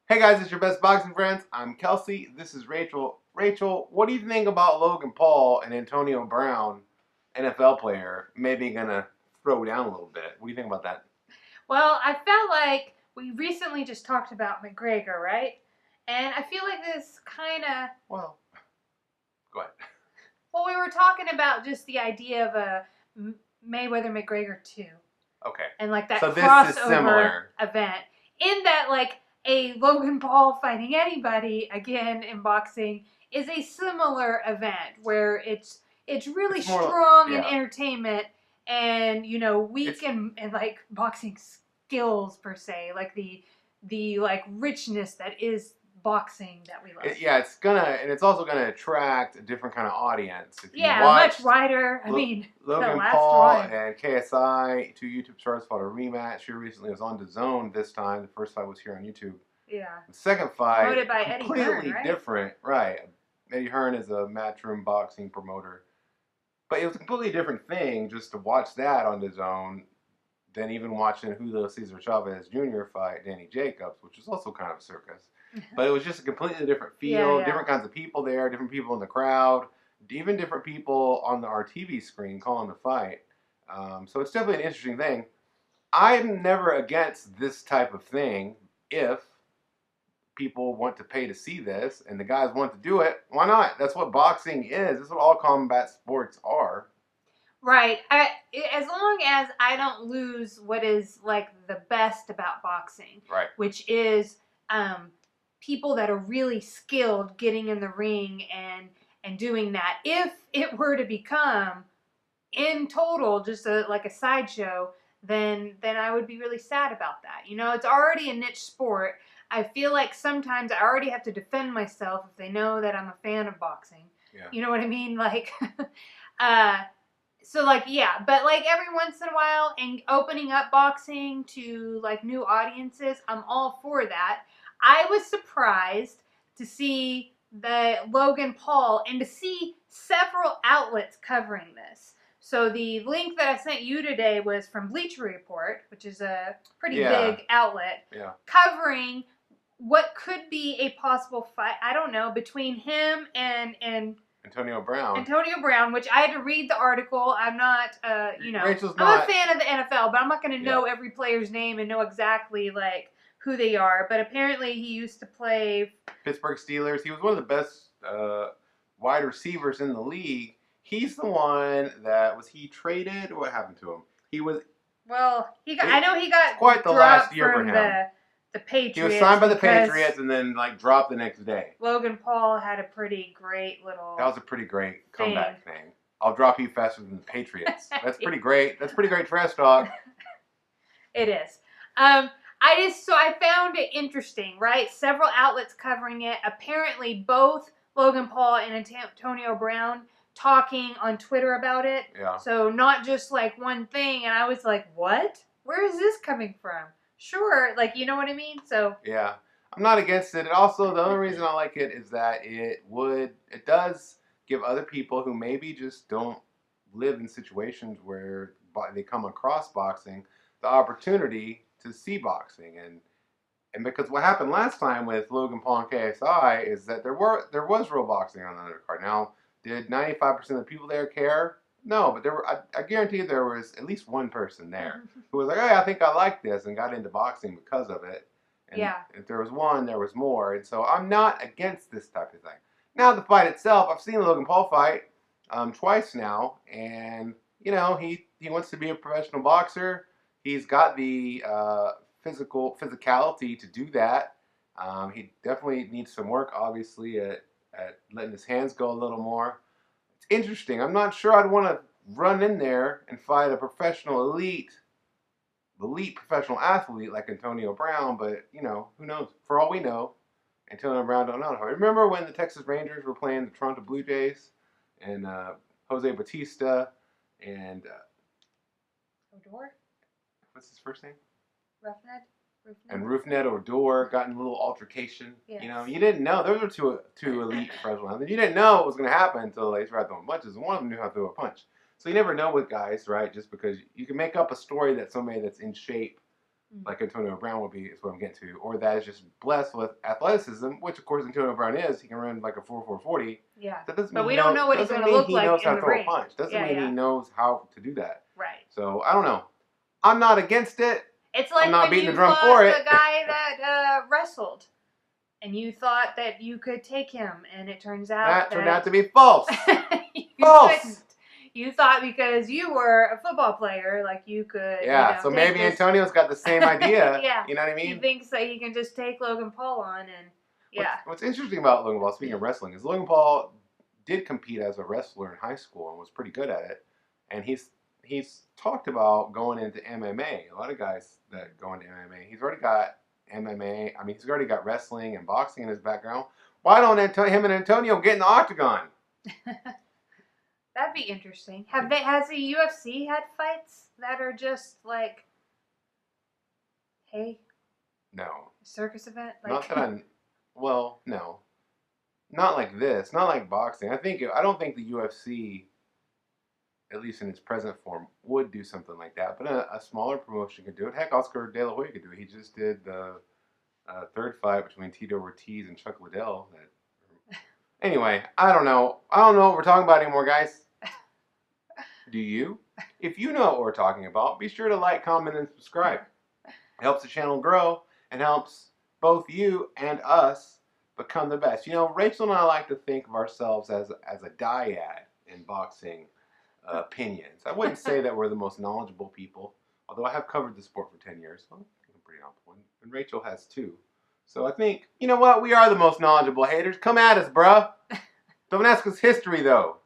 Hey guys, it's your best boxing friends. I'm Kelsey. This is Rachel. Rachel, what do you think about Logan Paul and Antonio Brown, NFL player, maybe gonna throw down a little bit? What do you think about that? Well, I felt like we recently just talked about McGregor, right? And I feel like this kind of. Well, go ahead. Well, we were talking about just the idea of a Mayweather McGregor 2. Okay. And like that So this is crossover similar. event. In that, like, a Logan Paul fighting anybody, again, in boxing, is a similar event where it's really It's more, strong in yeah. entertainment and, weak in like boxing skills per se, like the like richness that is boxing that we love. It's also gonna attract a different kind of audience. If you Yeah, watch much wider. I mean, the Logan last Paul one. and KSI, two YouTube stars, fought a rematch here recently. It was on DAZN this time. The first fight was here on YouTube. Yeah. The second fight, Promoted by Eddie completely Hearn, right? different. Right. Eddie Hearn is a matchroom boxing promoter. But it was a completely different thing just to watch that on DAZN than even watching Julio Cesar Chavez Jr. fight Danny Jacobs, which was also kind of a circus. But it was just a completely different feel, Yeah. different kinds of people there, different people in the crowd, even different people on our TV screen calling the fight. So it's definitely an interesting thing. I'm never against this type of thing if people want to pay to see this and the guys want to do it. Why not? That's what boxing is. That's what all combat sports are. Right. As long as I don't lose what is like the best about boxing, Right. which is people that are really skilled getting in the ring and doing that. If it were to become in total just like a sideshow, then I would be really sad about that. It's already a niche sport. I feel like sometimes I already have to defend myself if they know that I'm a fan of boxing. Yeah. You know what I mean? Like, so like, yeah, but like every once in a while and opening up boxing to like new audiences, I'm all for that. I was surprised to see the Logan Paul and to see several outlets covering this. So the link that I sent you today was from Bleacher Report, which is a pretty big outlet, covering what could be a possible fight, I don't know, between him and Antonio Brown, which I had to read the article. I'm not, Rachel's I'm a fan of the NFL, but I'm not going to know every player's name and know exactly, like, who they are. But apparently he used to play Pittsburgh Steelers. He was one of the best wide receivers in the league. He's the one that, was he traded? What happened to him? He was... Well, I know he got quite the last year for him. The Patriots. He was signed by the Patriots and then like dropped the next day. Logan Paul had a pretty great little... That was a pretty great comeback thing. I'll drop you faster than the Patriots. That's pretty great. That's pretty great trash talk. It is. I found it interesting, right? Several outlets covering it. Apparently both Logan Paul and Antonio Brown talking on Twitter about it. Yeah. So not just like one thing. And I was like, what? Where is this coming from? Sure, like, you know what I mean? So yeah, I'm not against it. Also, the only reason I like it is that it does give other people who maybe just don't live in situations where they come across boxing the opportunity to see boxing. And because what happened last time with Logan Paul and KSI is that there was real boxing on the undercard. Now, did 95% of the people there care? No, but I guarantee there was at least one person there who was like, hey, I think I like this, and got into boxing because of it. And if there was one, there was more. And so I'm not against this type of thing. Now, the fight itself, I've seen Logan Paul fight twice now, and, he wants to be a professional boxer. He's got the physicality to do that. He definitely needs some work, obviously, at letting his hands go a little more. Interesting. I'm not sure I'd want to run in there and fight a professional elite professional athlete like Antonio Brown, but who knows? For all we know, Antonio Brown don't know. Remember when the Texas Rangers were playing the Toronto Blue Jays and Jose Bautista and Odor? What's his first name? Roughneck? And Roughneck Odor got in a little altercation. Yes. You didn't know. Those were two elite professional athletes. You didn't know what was going to happen until they started throwing punches. And one of them knew how to throw a punch. So you never know with guys, right? Just because you can make up a story that somebody that's in shape like Antonio Brown would be, is what I'm getting to, or that is just blessed with athleticism, which of course Antonio Brown is. He can run like a 4.40. Yeah. That doesn't But mean we don't know what he's doesn't going to mean look he like knows how in to the throw ring. a punch. Doesn't Yeah, mean yeah. he knows how to do that. Right. So I don't know. I'm not against it. It's like I'm not when beating you the drum fought for it. the guy that wrestled, and you thought that you could take him, and it turns out That turned out to be false. you False. couldn't. You thought because you were a football player, like you could. Yeah. You know, So take maybe this. Antonio's got the same idea. Yeah. You know what I He mean? thinks that he can just take Logan Paul on, and yeah. What's interesting about Logan Paul, speaking of wrestling, is Logan Paul did compete as a wrestler in high school and was pretty good at it. And he's talked about going into MMA. A lot of guys that go into MMA, he's already got MMA. I mean, he's already got wrestling and boxing in his background. Why don't him and Antonio get in the octagon? That'd be interesting. Has the UFC had fights that are just like, hey, No. circus event? Like, Not that I'm. Well, no. Not like this. Not like boxing. I don't think the UFC, at least in its present form, would do something like that. But a smaller promotion could do it. Heck, Oscar De La Hoya could do it. He just did the third fight between Tito Ortiz and Chuck Liddell. Anyway, I don't know. I don't know what we're talking about anymore, guys. Do you? If you know what we're talking about, be sure to like, comment, and subscribe. It helps the channel grow and helps both you and us become the best. You know, Rachel and I like to think of ourselves as a dyad in boxing opinions. I wouldn't say that we're the most knowledgeable people, although I have covered the sport for 10 years, so I'm pretty knowledgeable. And Rachel has too. So I think, you know what? We are the most knowledgeable haters. Come at us, bruh. Don't ask us history, though.